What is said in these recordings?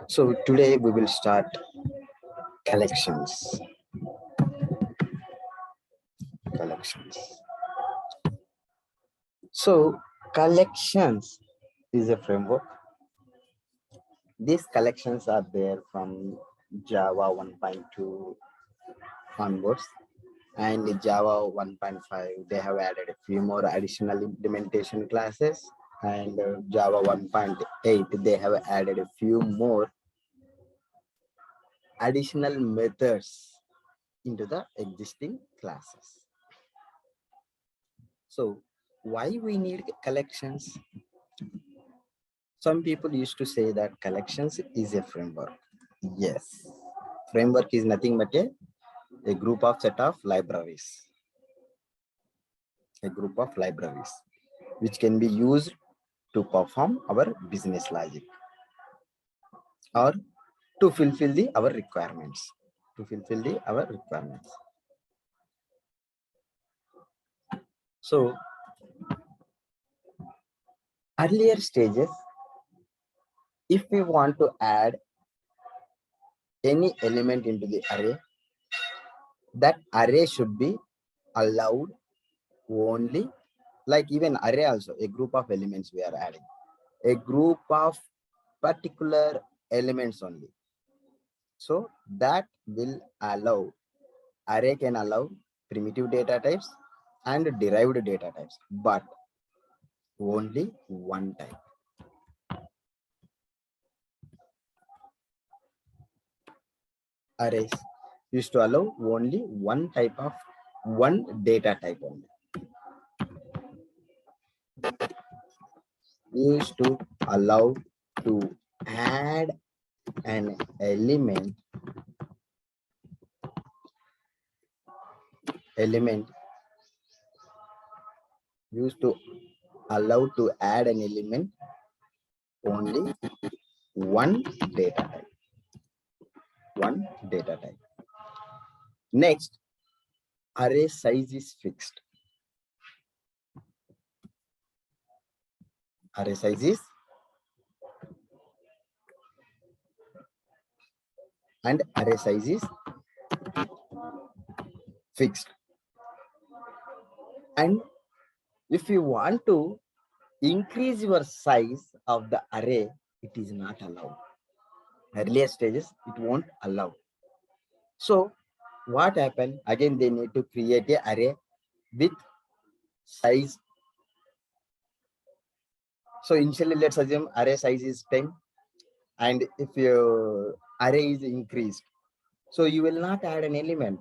So today we will start collections. Collections. So collections is a framework. These collections are there from Java 1.2 onwards, and in Java 1.5 they have added a few more additional implementation classes, and Java 1.8 they have added a few more additional methods into the existing classes. So why we need collections? Some people used to say that collections is a framework. Yes, framework is nothing but a group of set of libraries. A group of libraries which can be used to perform our business logic or to fulfill our requirements. To fulfill our requirements. So earlier stages, if we want to add any element into the array, that array should be allowed only, like even array also, a group of elements we are adding, a group of particular elements only. So that will allow, array can allow primitive data types and derived data types, but only one type. Arrays used to allow only one type of one data type only. Used to allow to add an element used to allow to add an element only one data type. One data type. Next, array size is fixed. Array size is fixed. And if you want to increase your size of the array, it is not allowed. Earlier stages, it won't allow. So what happened? Again, they need to create an array with size. So initially, let's assume array size is 10. And if your array is increased, so you will not add an element.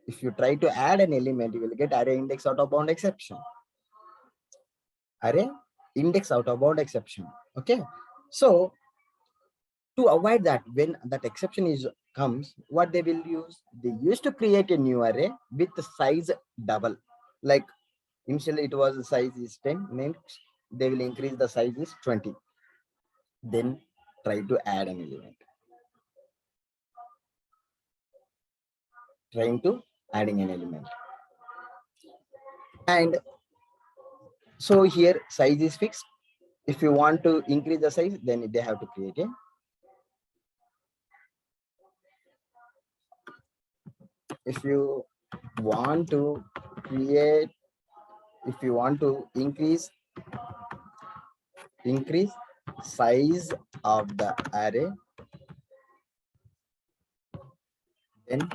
If you try to add an element, you will get array index out of bound exception. Array index out of bound exception. Okay. So to avoid that, when that exception comes, what they will use? They used to create a new array with the size double. Like initially it was the size is 10, next they will increase the size is 20. Then try to add an element. Trying to adding an element. And so here size is fixed. If you want to increase the size, then they have to create a if you want to increase size of the array, then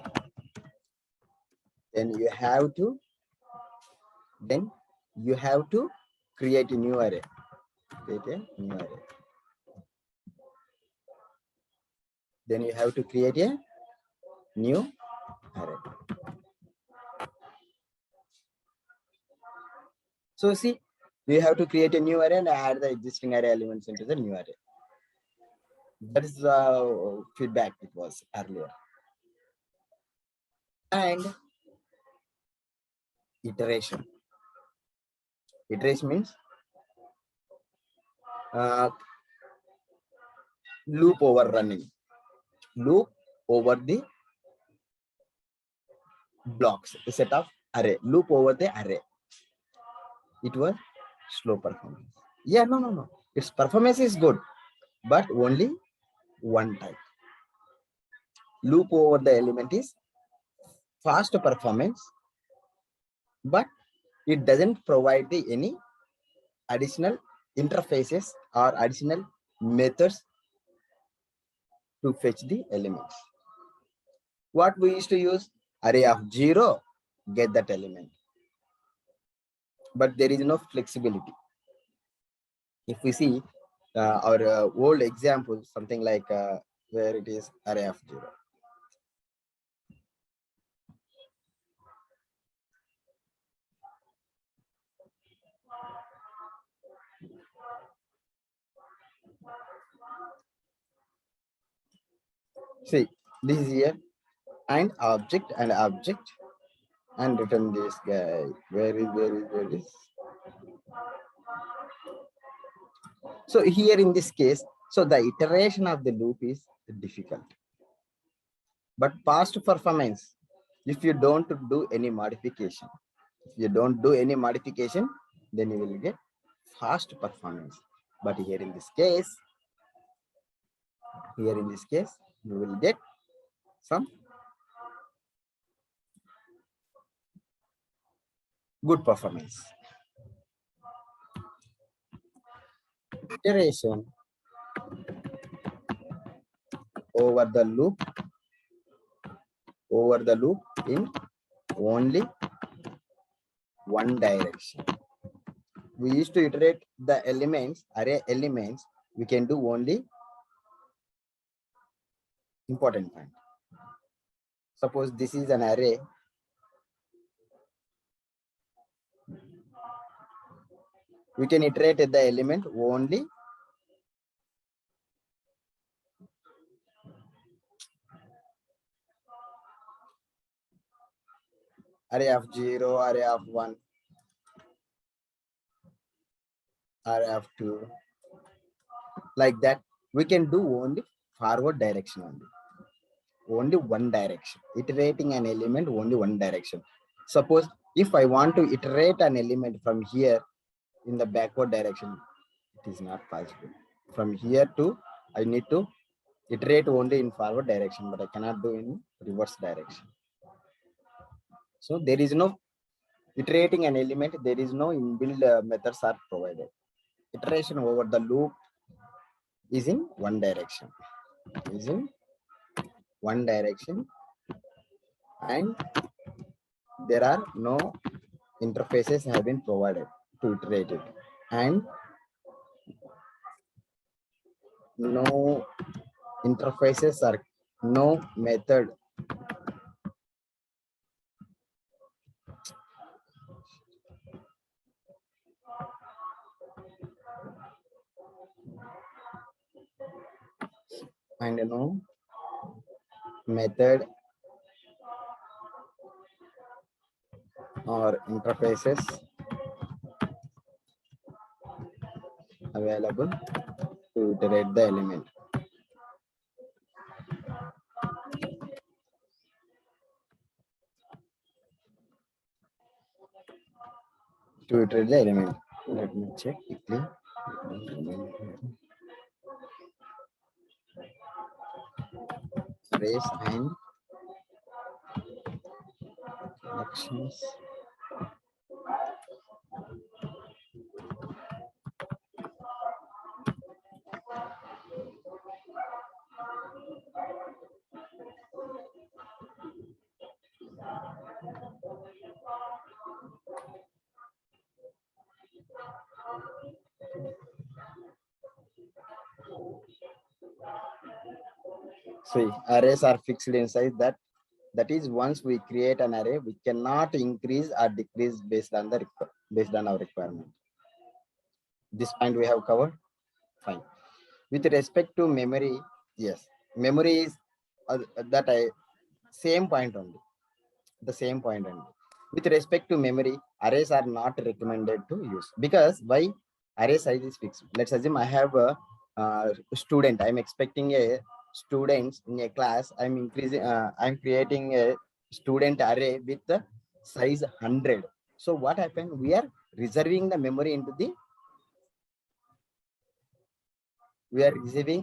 you have to create a new array. Then you have to create a new array. So see, we have to create a new array and add the existing array elements into the new array. That is the feedback it was earlier. And iteration. Iteration means loop overrunning. Loop over the blocks, a set of array. Loop over the array. It was slow performance. Yeah, no. Its performance is good, but only one type. Loop over the element is fast performance, but it doesn't provide any additional interfaces or additional methods to fetch the elements. What we used to use? Array of 0, get that element. But there is no flexibility. If we see our old example, something like where it is array of 0. See, this is here and object and return this guy. Where is? So here in this case, so the iteration of the loop is difficult. But past performance, if you don't do any modification, then you will get fast performance. But here in this case, you will get some good performance. Iteration over the loop in only one direction. We used to iterate the elements, array elements, we can do only important point. Suppose this is an array. We can iterate the element only array of 0, array of 1, array of 2. Like that, we can do only forward direction only one direction. Iterating an element only one direction. Suppose if I want to iterate an element from here in the backward direction, it is not possible. From here to, I need to iterate only in forward direction, but I cannot do in reverse direction. So there is no iterating an element, there is no inbuilt methods are provided. Iteration over the loop is in one direction. And there are no interfaces have been provided to iterate it, and no interfaces are no method and no method or interfaces available to iterate the element. To iterate the element. Let me check quickly. Trace and connections. See, arrays are fixed in size. That is, once we create an array, we cannot increase or decrease based on our requirement. This point we have covered. Fine. With respect to memory, yes, memory is same point only. The same point only. With respect to memory, arrays are not recommended to use, because why? Array size is fixed. Let's assume I have a student. I'm expecting a students in a class. I'm creating a student array with the size 100. So what happened? We are reserving the memory into the we are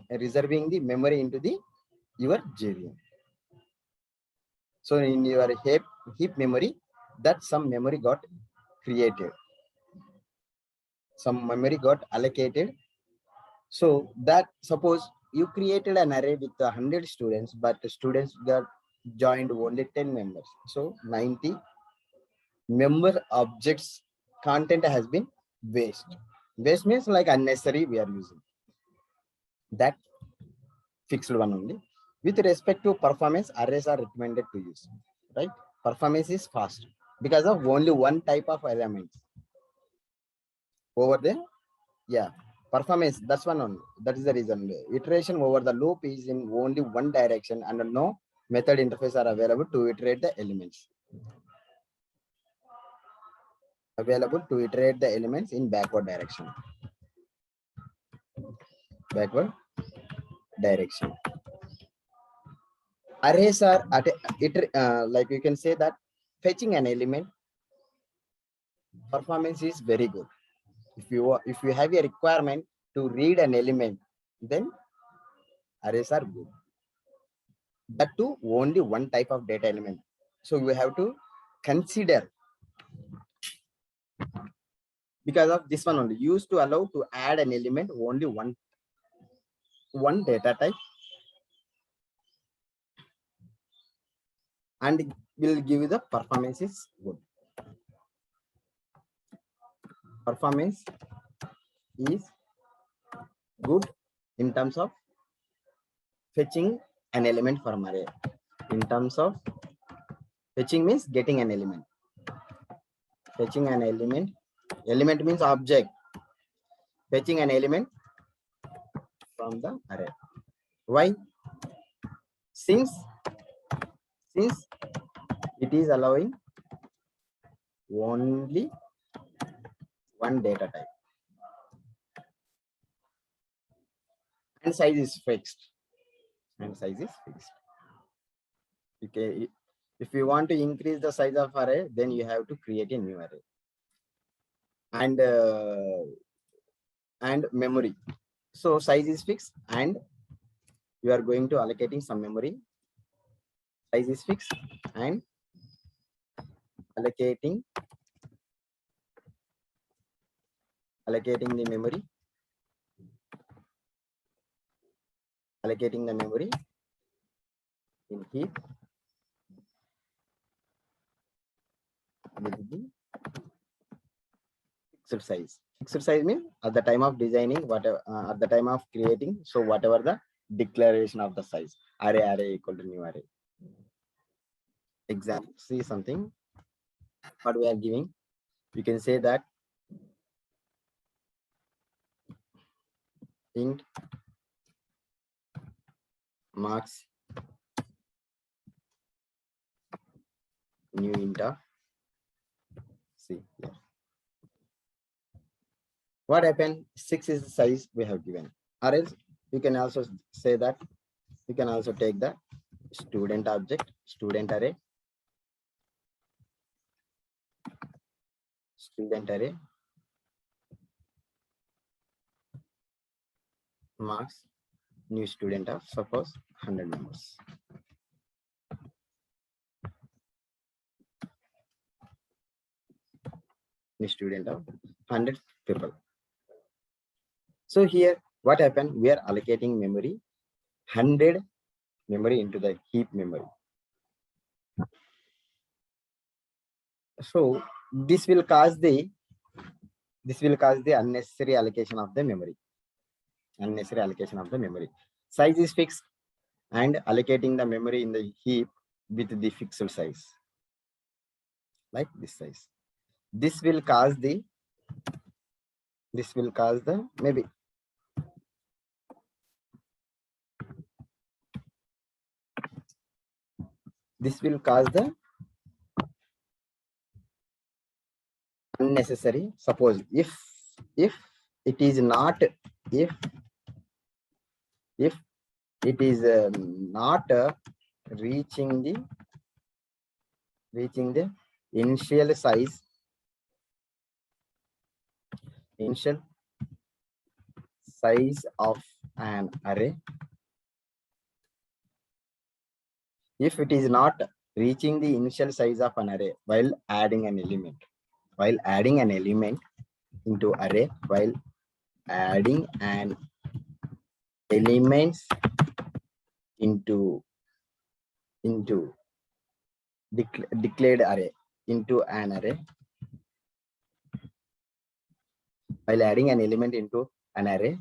reserving the memory into the your JVM. So in your heap memory, that some memory got created, some memory got allocated. So that suppose you created an array with 100 students, but the students got joined only 10 members. So 90 member objects content has been waste. Waste means like unnecessary we are using. That fixed one only. With respect to performance, arrays are recommended to use, right? Performance is fast because of only one type of elements. Over there, yeah, performance, that's one only. That is the reason. Iteration over the loop is in only one direction and no method interface are available to iterate the elements. Available to iterate the elements in backward direction. Backward direction. Arrays are at like you can say that fetching an element performance is very good. If you have a requirement to read an element, then arrays are good. That too only one type of data element. So we have to consider, because of this one only used to allow to add an element only one data type, and will give you the performance is good. Performance is good in terms of fetching an element from array. In terms of fetching means getting an element. Fetching an element. Element means object. Fetching an element from the array. Why? Since it is allowing only one data type and size is fixed. Okay, if you want to increase the size of array, then you have to create a new array. And memory. So size is fixed and you are going to allocating some memory. Size is fixed and allocating the memory. Allocating the memory in heap with the fixed size. Fixed size means at the time of designing, whatever at the time of creating, so whatever the declaration of the size, array equal to new array. Example, see something what we are giving. You can say that int marks new int of C. Yeah. What happened? 6 is the size we have given. Or else you can also say that you can also take the student object, student array, marks new student of suppose 100 members. New student of 100 people. So here what happened? We are allocating memory 100 memory into the heap memory. So this will cause the unnecessary allocation of the memory. Size is fixed and allocating the memory in the heap with the fixed size, like this size. This will cause the maybe this will cause the unnecessary. Suppose if it is not reaching the initial size of an array if it is not reaching the initial size of an array while adding an element. While adding an element into array, while adding an elements into declared array into an array, while adding an element into an array,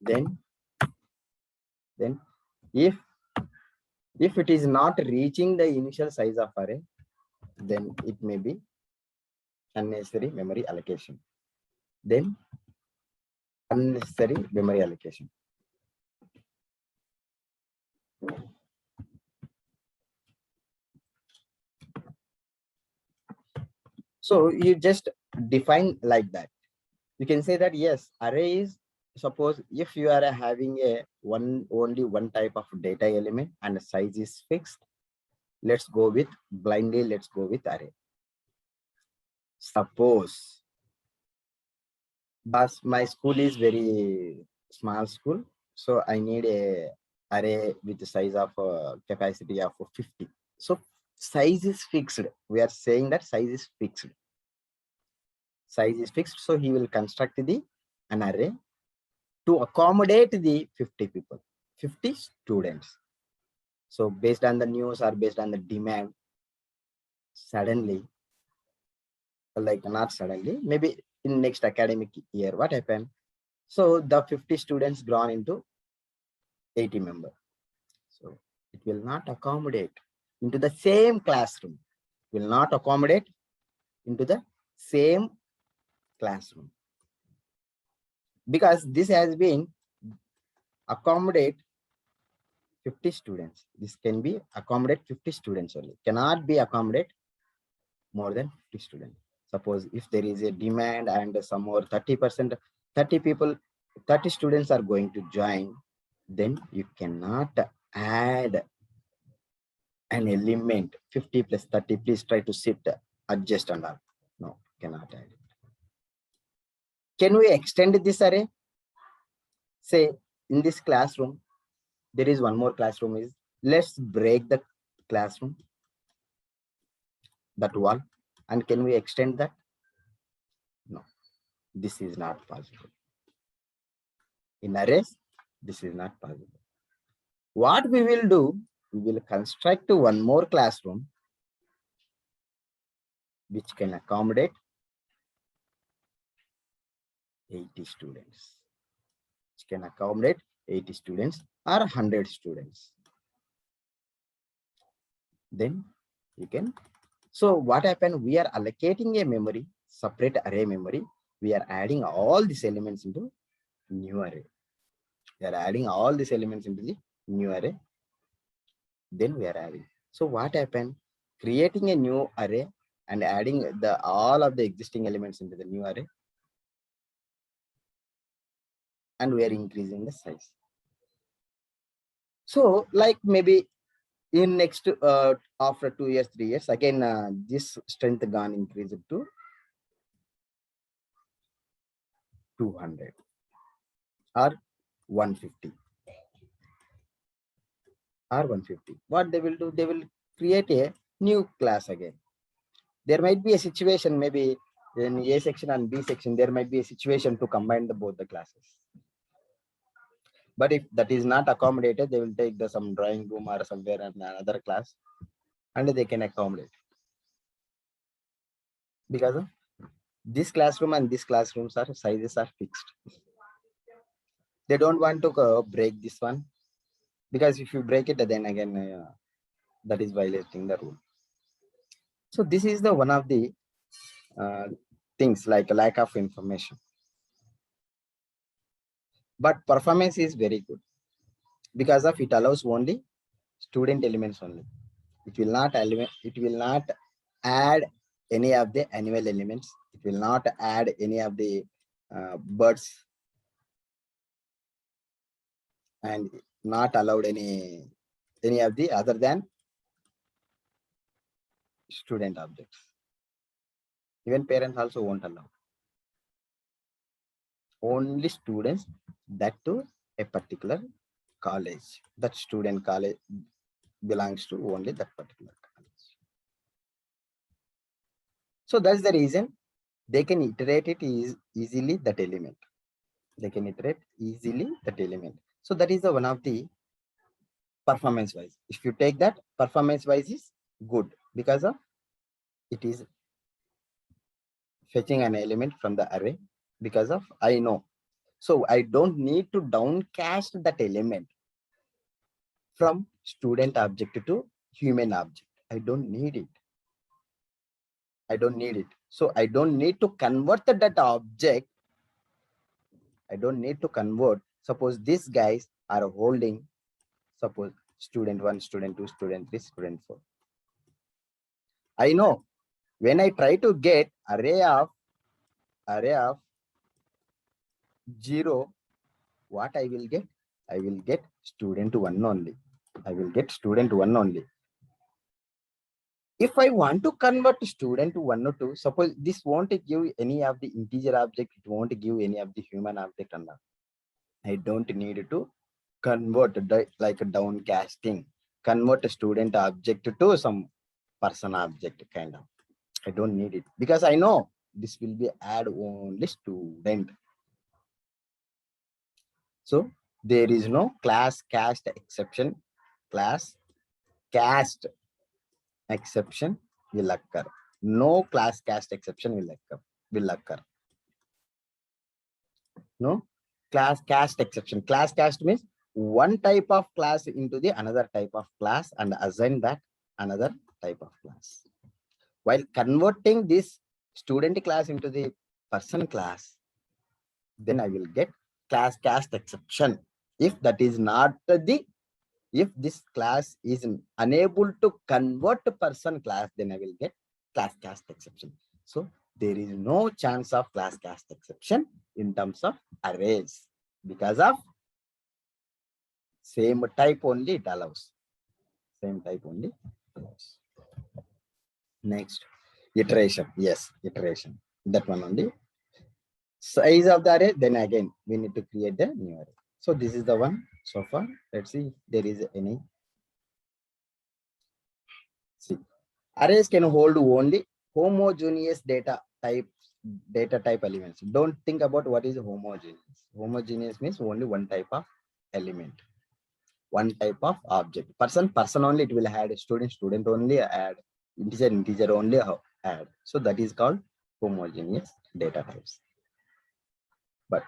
then if it is not reaching the initial size of array, then it may be unnecessary memory allocation. Then unnecessary memory allocation. So you just define like that. You can say that yes, array is, suppose if you are having a only one type of data element and the size is fixed, let's go with blindly, let's go with array. Suppose but my school is very small school, so I need a array with the size of capacity of 50. So size is fixed. We are saying that size is fixed. Size is fixed, so he will construct an array to accommodate the 50 people, 50 students. So based on the news or based on the demand, suddenly, like not suddenly, maybe in next academic year, what happened? So the 50 students grown into 80 members. So it will not accommodate into the same classroom. Will not accommodate into the same classroom. Because this has been accommodate 50 students. This can be accommodate 50 students only. Cannot be accommodate more than 50 students. Suppose if there is a demand and some more 30%, 30 people, 30 students are going to join, then you cannot add an element 50 plus 30. Please try to sit, adjust and all. No, cannot add it. Can we extend this array? Say in this classroom, there is one more classroom is, let's break the classroom, that wall, and can we extend that? No, this is not possible. In arrays, this is not possible. What we will do, we will construct one more classroom which can accommodate 80 students. Which can accommodate 80 students or 100 students. Then you can. So what happened? We are allocating a memory, separate array memory. We are adding all these elements into new array. We are adding all these elements into the new array. Then we are adding. So what happened? Creating a new array and adding all of the existing elements into the new array. And we are increasing the size. So like maybe in next after 2 years, 3 years, again this strength gone increased to 200 or 150 or 150. What they will do, they will create a new class again. There might be a situation, maybe in A section and B section, there might be a situation to combine both the classes. But if that is not accommodated, they will take some drawing room or somewhere in another class and they can accommodate. Because of this classroom and this classrooms are sizes are fixed. They don't want to break this one, because if you break it, then again that is violating the rule. So this is the one of the things like a lack of information. But performance is very good because of it allows only student elements only. It will not add any of the animal elements. It will not add any of the birds, and not allowed any of the other than student objects. Even parents also won't allow. Only students, that too a particular college. That student college belongs to only that particular college. So that's the reason they can iterate it easily that element. They can iterate easily that element. So that is the one of the performance wise. If you take that, performance wise is good because of it is fetching an element from the array because of I know. So I don't need to downcast that element from student object to human object. I don't need it. I don't need it. So I don't need to convert that object. I don't need to convert. Suppose these guys are holding, suppose student 1, student 2, student 3, student 4. I know when I try to get array of 0, what I will get? I will get student 1 only. I will get student 1 only. If I want to convert student to 1 or 2, suppose this won't give any of the integer object, it won't give any of the human object. And I don't need to convert like a downcasting, convert a student object to some person object kind of. I don't need it because I know this will be add only student. So there is no class cast exception. Class cast exception will occur. No class cast exception will occur. No class cast exception. Class cast means one type of class into the another type of class and assign that another type of class. While converting this student class into the person class, then I will get class cast exception. If that is not if this class is unable to convert to person class, then I will get class cast exception. So there is no chance of class cast exception in terms of arrays because of same type only it allows. Same type only allows. Next, iteration. Yes, iteration. That one only. Size of the array, then again we need to create the new array. So this is the one so far. Let's see if there is any. See, arrays can hold only homogeneous data type elements. Don't think about what is homogeneous. Homogeneous means only one type of element, one type of object. Person only it will add, student only add, integer only add. So that is called homogeneous data types. But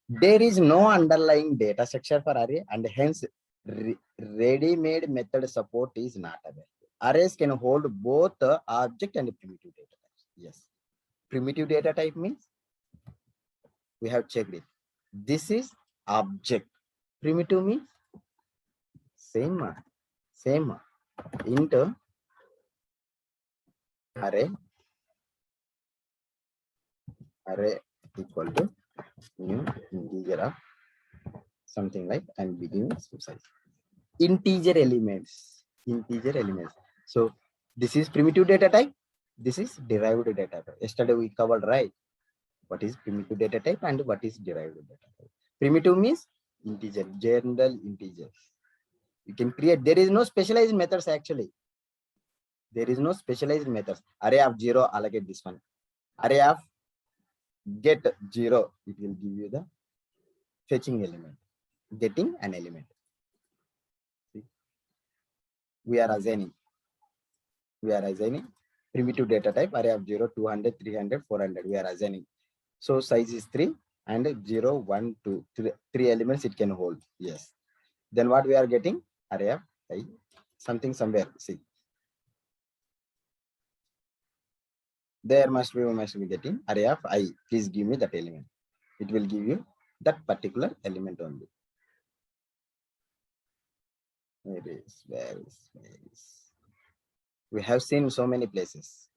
there is no underlying data structure for array, and hence ready-made method support is not available. Arrays can hold both object and primitive data types. Yes, primitive data type means we have checked it. This is object. Primitive means same int array equal to new integer of something like and begin some size. Integer elements. So this is primitive data type. This is derived data type. Yesterday we covered, right? What is primitive data type and what is derived data type. Primitive means integer, general integers. You can create. There is no specialized methods actually. There is no specialized methods. Array of 0, allocate this one. Array of get 0, it will give you the fetching element, getting an element. See? We are assigning primitive data type, array of 0, 200, 300, 400. We are assigning. So size is 3 and 0, 1, 2, 3 elements it can hold. Yes. Then what we are getting? Array of I, something somewhere. See. There must be getting array of I. Please give me that element. It will give you that particular element only. Where is? We have seen so many places.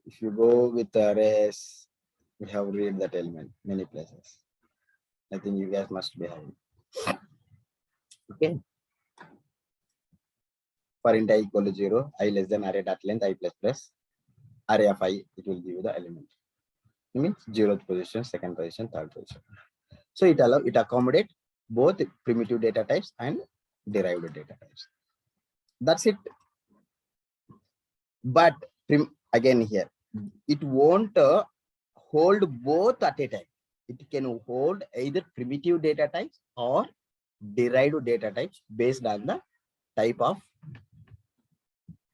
If you go with arrays, we have read that element many places. I think you guys must be having. Okay. For int I equal to 0, I less than array dot length I plus array of I, it will give you the element. It means 0th position, 2nd position, 3rd position. So it accommodate both primitive data types and derived data types. That's it. But again here, it won't hold both at a time. It can hold either primitive data types or derived data types based on the type of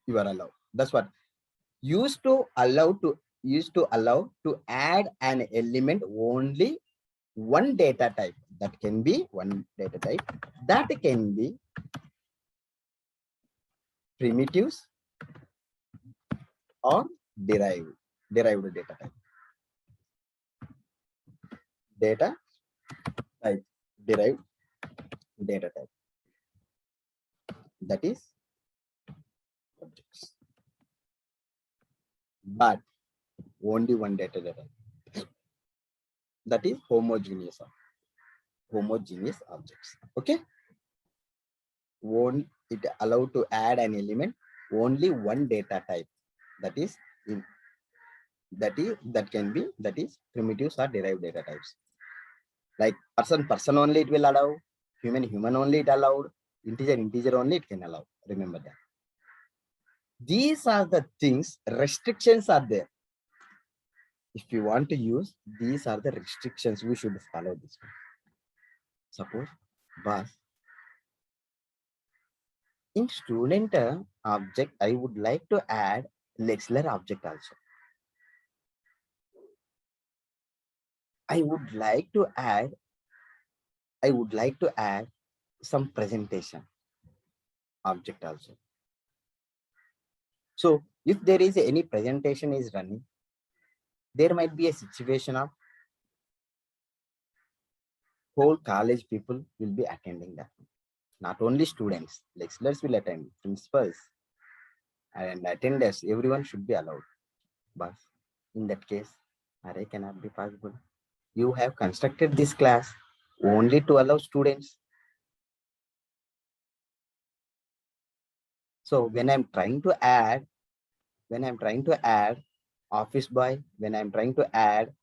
you are allowed. That's what used to allow to add an element only one data type. That can be one data type. That can be primitives or derived data type. Data type, derived data type. That is objects. But only one data type. That is homogeneous objects. Okay. Won't it allow to add an element only one data type. That is primitives or derived data types. Like person only it will allow, human only it allowed, integer only it can allow. Remember that. These are the things, restrictions are there. If you want to use, these are the restrictions, we should follow this one. Suppose, boss, in student object, I would like to add Lexler object also. I would like to add some presentation object also. So if there is any presentation is running, there might be a situation of whole college people will be attending that. Not only students, lecturers will attend, principals and attenders, everyone should be allowed. But in that case, array cannot be possible. You have constructed this class only to allow students. So when I'm trying to add office boy, when I'm trying to add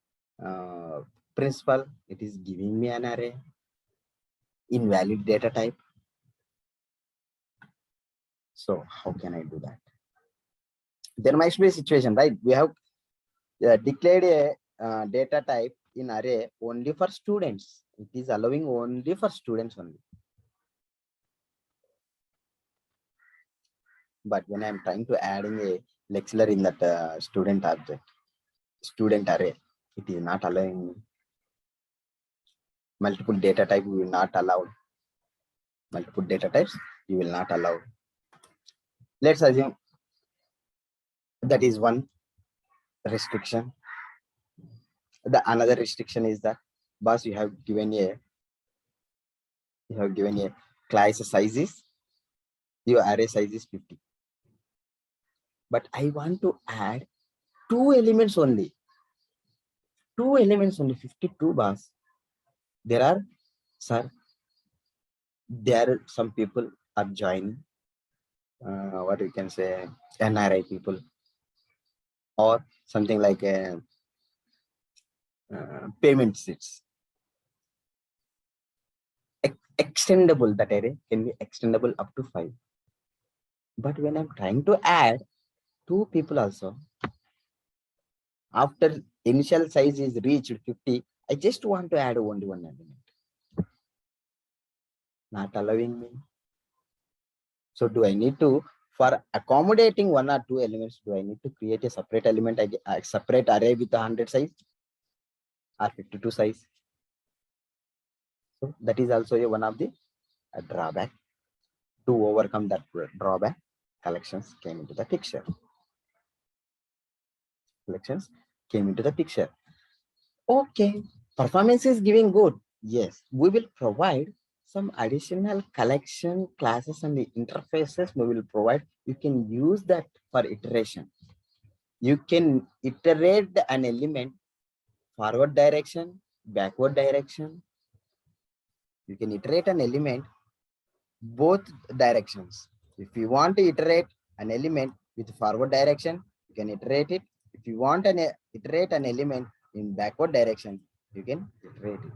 principal, it is giving me an array, invalid data type. So how can I do that? There might be a situation, right? We have declared a data type in array only for students. It is allowing only for students only. But when I'm trying to adding a lecturer in that student array, it is not allowing me. Multiple data type we will not allow. Multiple data types you will not allow. Let's assume that is one restriction. The another restriction is that, boss, you have given a class size is, your array size is 50. But I want to add two elements only. 52 bars. There are some people are joining, what we can say, NRI people, or something like a payment sheets. Extendable, that array can be extendable up to 5. But when I'm trying to add two people also, after initial size is reached 50, I just want to add only one element. Not allowing me. So do I need to, for accommodating one or two elements, do I need to create a separate element, a separate array with 100 size or 52 size? So that is also one of the drawback. To overcome that drawback, collections came into the picture. Okay, performance is giving good. Yes, we will provide some additional collection classes and the interfaces we will provide. You can use that for iteration. You can iterate an element forward direction, backward direction. You can iterate an element both directions. If you want to iterate an element with forward direction, you can iterate it. If you want to iterate an element in backward direction, you can iterate it.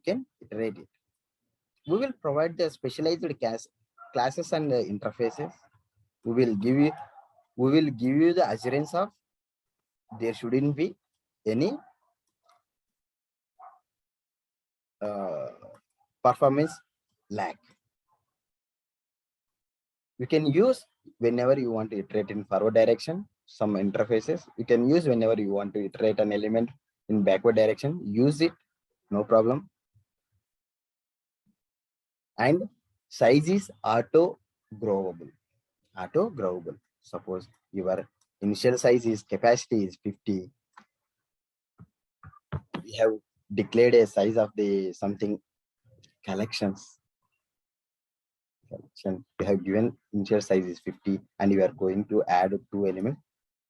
can iterate it. We will provide the specialized classes and interfaces. We will give you the assurance of there shouldn't be any performance lag. You can use whenever you want to iterate in forward direction, some interfaces. You can use whenever you want to iterate an element in backward direction. Use it, no problem. And size is auto growable. Auto growable. Suppose your initial size is capacity is 50. We have declared a size of the something collections. We have given initial size is 50 and you are going to add 2 elements.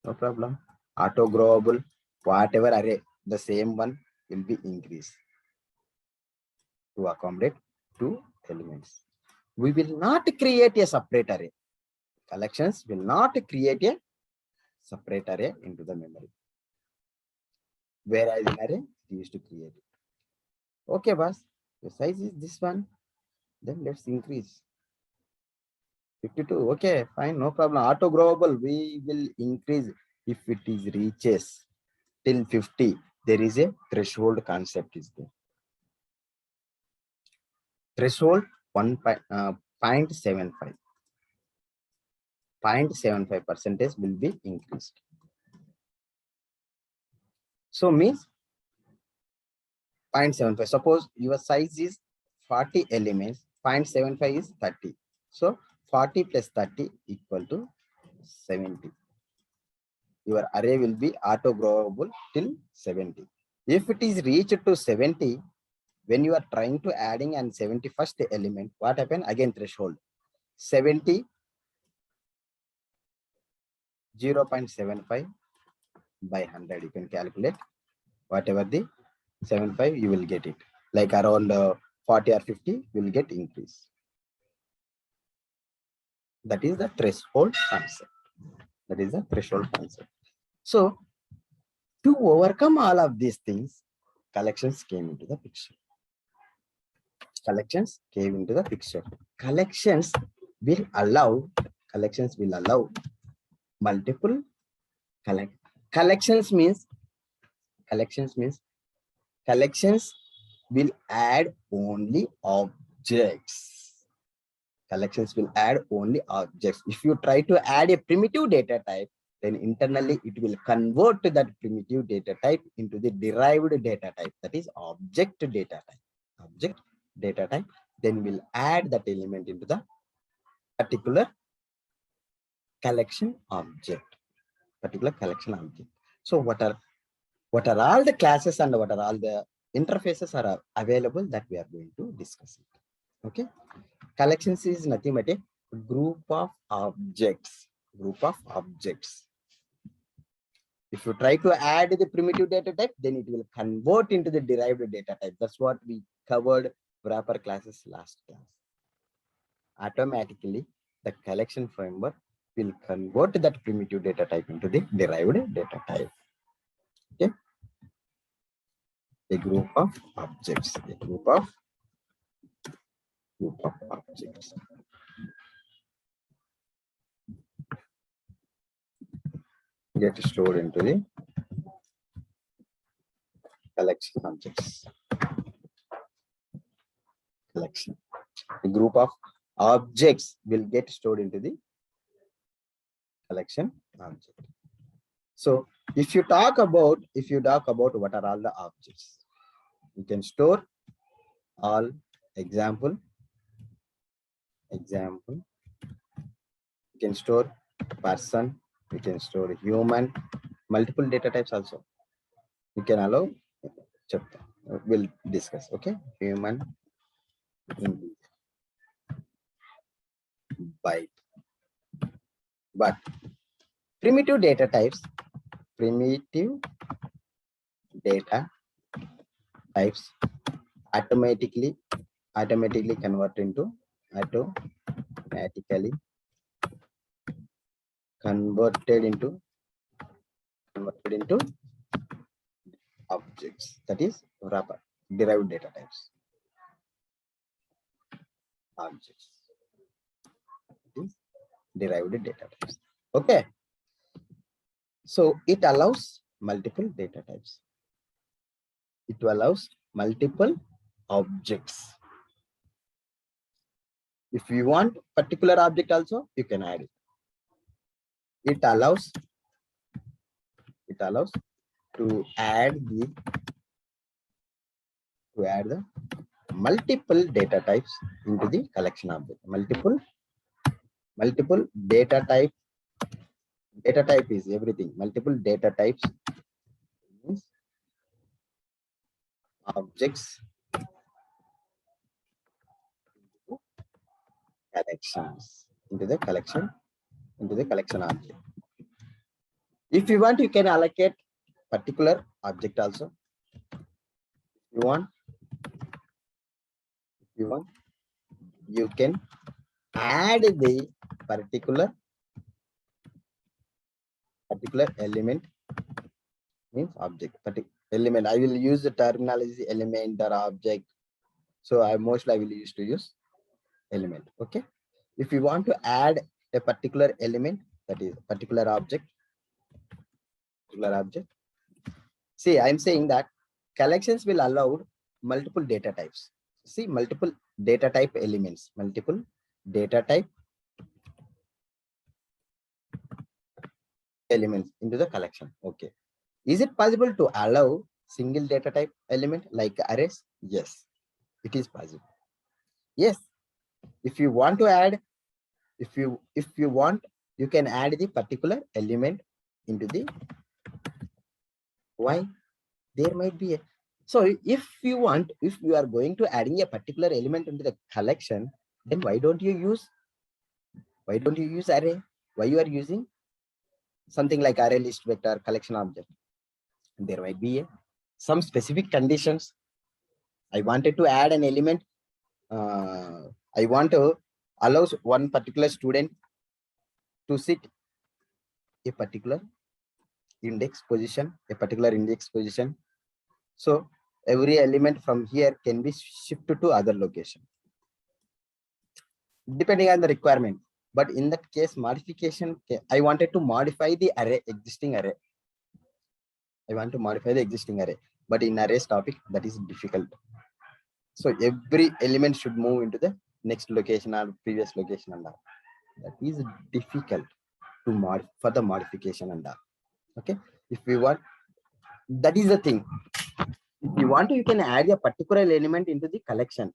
No problem. Auto growable, whatever array, the same one will be increased to accommodate 2 elements. We will not create a separate array. Collections will not create a separate array into the memory. Whereas in array, we used to create it. Okay, boss. The size is this one. Then let's increase. 52. Okay, fine, no problem. Auto growable, we will increase if it is reaches till 50. There is a threshold concept is there. Threshold 0.75. 0.75% will be increased. So means 0.75. Suppose your size is 40 elements, 0.75 is 30. So 40 plus 30 equal to 70. Your array will be auto growable till 70. If it is reached to 70, when you are trying to adding an 71st element, what happen? Again threshold 70, 0.75 by 100. You can calculate whatever the 75 you will get it. Like around 40 or 50 will get increase. That is the threshold concept. That is the threshold concept. So to overcome all of these things, collections came into the picture. Collections came into the picture. Collections will allow multiple collections means will add only objects. Collections will add only objects. If you try to add a primitive data type, then internally it will convert that primitive data type into the derived data type, that is object data type. Object data type, then we'll add that element into the particular collection object. So what are all the classes and what are all the interfaces are available that we are going to discuss it. Okay, collections is nothing but a group of objects. If you try to add the primitive data type, then it will convert into the derived data type. That's what we covered wrapper classes last class. Automatically, the collection framework will convert that primitive data type into the derived data type. Okay, a group of objects. Get stored into the collection objects. Collection. A group of objects will get stored into the collection object. So if you talk about what are all the objects, you can store all example. You can store person, you can store human, multiple data types also. You can allow, we'll discuss. Okay, human, byte. But primitive data types automatically convert into converted into objects, that is wrapper derived data types. objects. It is derived data types. Okay. So it allows multiple data types. It allows multiple objects. If you want particular object also, you can add it. It allows to add the multiple data types into the collection object. Multiple data type. Data type is everything. Multiple data types means objects collections into the collection object. If you want, you can allocate particular object also. If you want, you can add the particular element means object. Element. I will use the terminology element or object. So I will use element. Okay. If you want to add a particular element, that is particular object. See, I'm saying that collections will allow multiple data types. See, multiple data type elements, multiple data type elements into the collection. Okay. Is it possible to allow single data type element like arrays? Yes, it is possible. Yes, if you want to add, if you want, you can add the particular element into the. Why? There might be a. So if you are going to adding a particular element into the collection, then why don't you use array? Why you are using something like array list vector collection object? There might be some specific conditions. I wanted to add an element. I want to allow one particular student to sit a particular index position. So every element from here can be shifted to other location depending on the requirement. But in that case, modification, I wanted to modify the existing array. But in arrays topic, that is difficult. So every element should move into the next location or previous location and all. That is difficult to mod for the modification and all. Okay. If you want, that is the thing. If you want to, you can add a particular element into the collection.